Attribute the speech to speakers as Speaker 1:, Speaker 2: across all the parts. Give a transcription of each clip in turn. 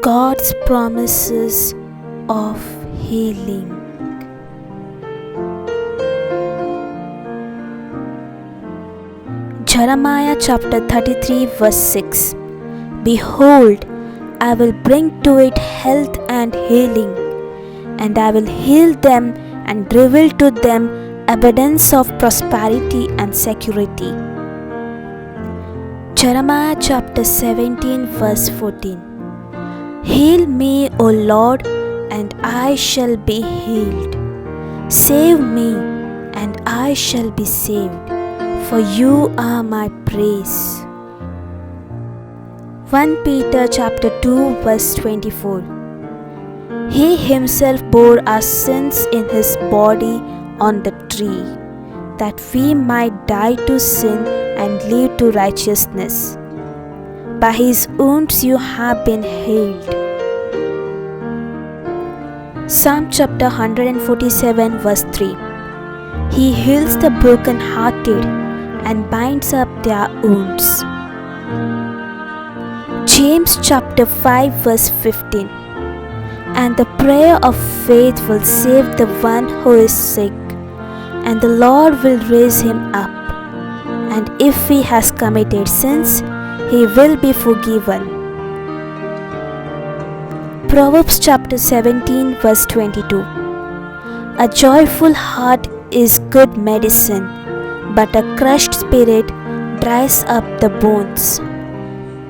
Speaker 1: God's promises of healing. Jeremiah chapter 33 verse 6. Behold, I will bring to it health and healing, and I will heal them and reveal to them abundance of prosperity and security. Jeremiah chapter 17 verse 14. Heal me, O Lord, and I shall be healed. Save me, and I shall be saved, for you are my praise. 1 Peter chapter 2 verse 24. He himself bore our sins in his body on the tree, that we might die to sin and live to righteousness. By his wounds you have been healed. Psalm chapter 147 verse 3. He heals the broken-hearted and binds up their wounds. James chapter 5 verse 15. And the prayer of faith will save the one who is sick, and the Lord will raise him up. And if he has committed sins, he will be forgiven. Proverbs chapter 17 verse 22. A joyful heart is good medicine, but a crushed spirit dries up the bones.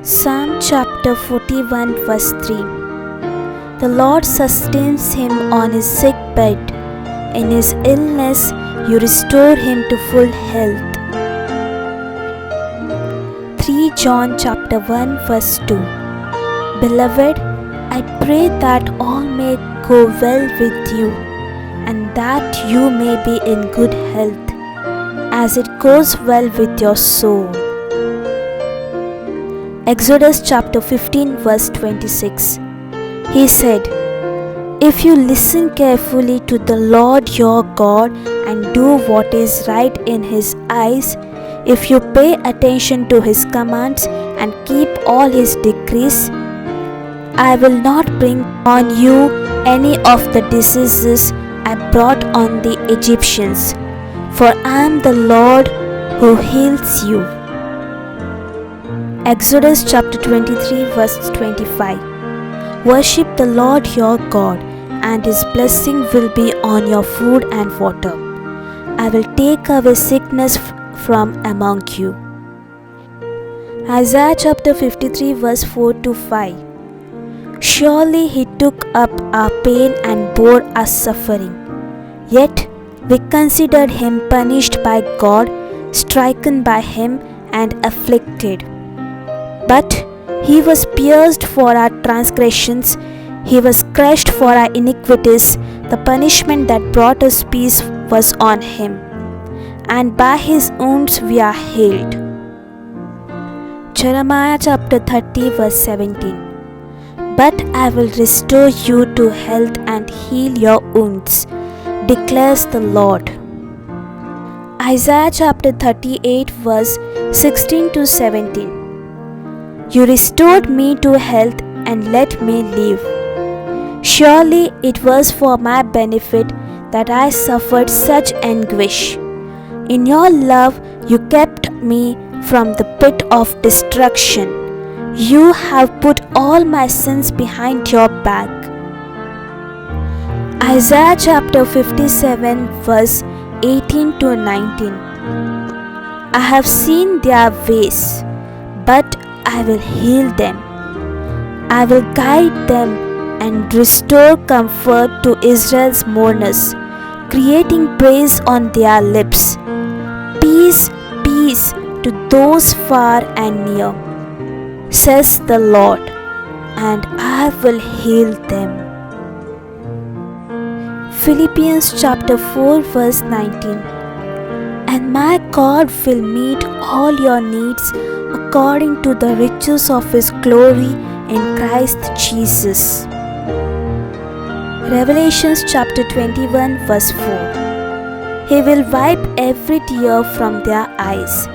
Speaker 1: Psalm chapter 41 verse 3. The Lord sustains him on his sick bed. In his illness you restore him to full health. 3 John chapter 1 verse 2. Beloved, I pray that all may go well with you, and that you may be in good health, as it goes well with your soul. Exodus chapter 15 verse 26. He said, If you listen carefully to the Lord your God and do what is right in his eyes, if you pay attention to his commands and keep all his decrees, I will not bring on you any of the diseases I brought on the Egyptians, for I am the Lord who heals you. Exodus chapter 23 verse 25. Worship the Lord your God, and his blessing will be on your food and water. I will take away sickness from among you. Isaiah chapter 53 verse 4 to 5. Surely he took up our pain and bore our suffering. Yet we considered him punished by God, stricken by him and afflicted. But he was pierced for our transgressions, he was crushed for our iniquities. The punishment that brought us peace was on him, and by his wounds we are healed. Jeremiah chapter 30 verse 17. But I will restore you to health and heal your wounds, declares the Lord. Isaiah chapter 38 verse 16 to 17. You restored me to health and let me live. Surely it was for my benefit that I suffered such anguish. In your love you kept me from the pit of destruction. You have put all my sins behind your back. Isaiah chapter 57 verse 18 to 19. I have seen their ways, but I will heal them. I will guide them and restore comfort to Israel's mourners, creating praise on their lips. Peace, peace to those far and near, says the Lord, and I will heal them. Philippians chapter 4 verse 19. And my God will meet all your needs according to the riches of his glory in Christ Jesus. Revelations chapter 21 verse 4. He will wipe every tear from their eyes.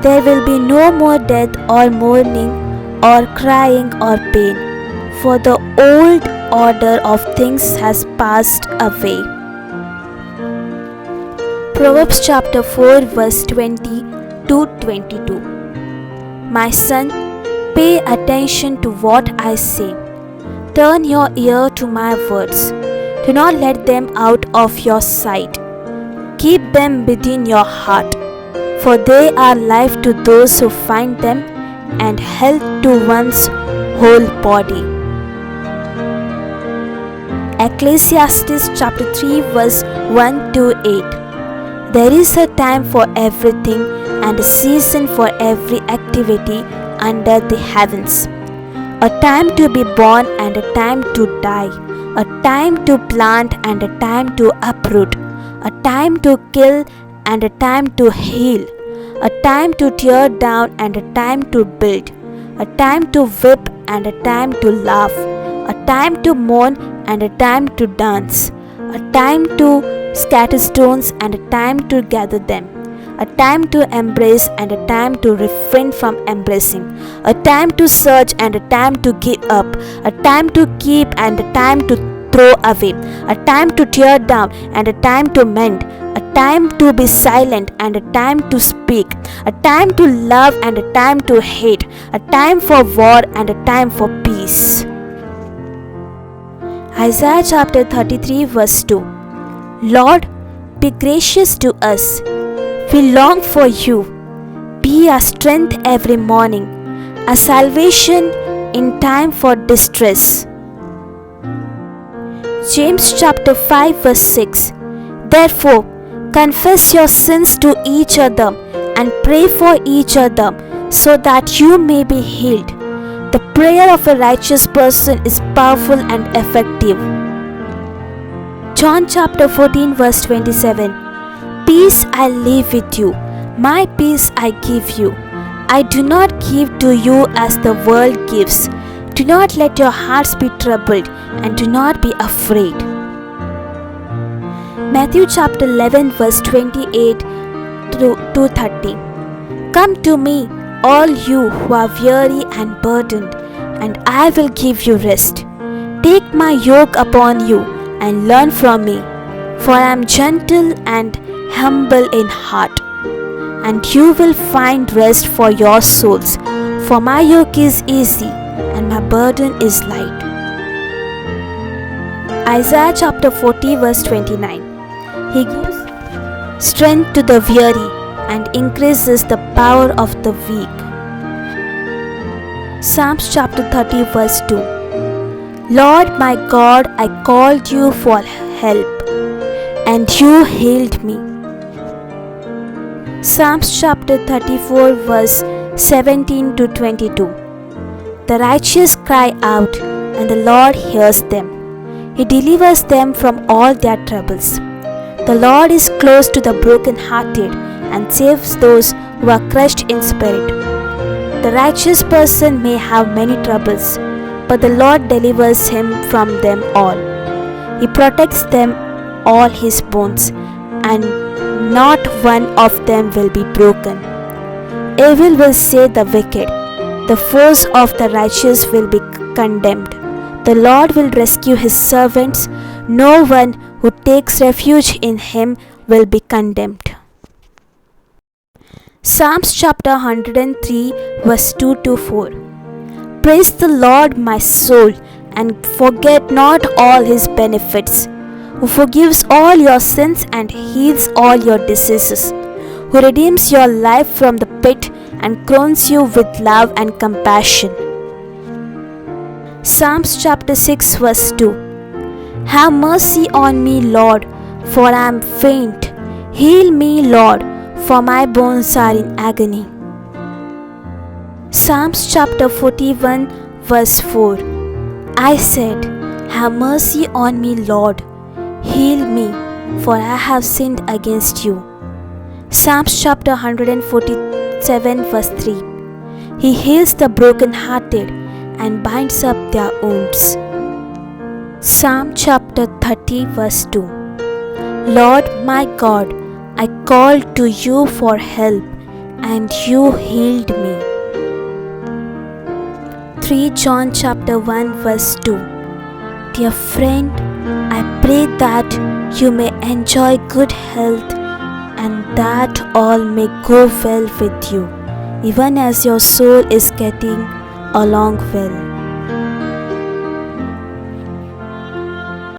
Speaker 1: There will be no more death or mourning or crying or pain, for the old order of things has passed away. Proverbs chapter 4 verse 20 to 22. My son, pay attention to what I say. Turn your ear to my words. Do not let them out of your sight. Keep them within your heart, for they are life to those who find them and health to one's whole body. Ecclesiastes chapter 3 verse 1 to 8. There is a time for everything and a season for every activity under the heavens. A time to be born and a time to die. A time to plant and a time to uproot. A time to kill and a time to heal. A time to tear down and a time to build. A time to whip and a time to laugh. A time to mourn and a time to dance. A time to scatter stones and a time to gather them. A time to embrace and a time to refrain from embracing. A time to search and a time to give up. A time to keep and a time to throw away. A time to tear down and a time to mend. A time to be silent and a time to speak. A time to love and a time to hate. A time for war and a time for peace. Isaiah chapter 33 verse 2. Lord, be gracious to us. We long for you. Be our strength every morning, a salvation in time for distress. James chapter 5 verse 6. Therefore, confess your sins to each other and pray for each other so that you may be healed. The prayer of a righteous person is powerful and effective. John chapter 14 verse 27. Peace I leave with you, my peace I give you. I do not give to you as the world gives. Do not let your hearts be troubled and do not be afraid. Matthew chapter 11 verse 28 to 30. Come to me, all you who are weary and burdened, and I will give you rest. Take my yoke upon you and learn from me, for I am gentle and humble in heart, and you will find rest for your souls. For my yoke is easy and my burden is light. Isaiah chapter 40 verse 29. He gives strength to the weary and increases the power of the weak. Psalms chapter 30 verse 2. Lord my God, I called you for help, and you healed me. Psalms chapter 34 verse 17 to 22. The righteous cry out, and the Lord hears them. He delivers them from all their troubles. The Lord is close to the brokenhearted and saves those who are crushed in spirit. The righteous person may have many troubles, but the Lord delivers him from them all. He protects them all his bones, and not one of them will be broken. Evil will say the wicked, the foes of the righteous will be condemned. The Lord will rescue his servants. No one who takes refuge in him will be condemned. Psalms chapter 103 verse 2 to 4. Praise the Lord, my soul, and forget not all his benefits, who forgives all your sins and heals all your diseases, who redeems your life from the pit and crowns you with love and compassion. Psalms chapter 6 verse 2. Have mercy on me, Lord, for I am faint. Heal me, Lord, for my bones are in agony. Psalms chapter 41 verse 4. I said, have mercy on me, Lord. Heal me, for I have sinned against you. Psalms chapter 147 verse 3. He heals the brokenhearted and binds up their wounds. Psalm chapter 30 verse 2. Lord my God, I called to you for help, and you healed me. 3 John chapter 1 verse 2. Dear friend, I pray that you may enjoy good health and that all may go well with you, even as your soul is getting along well.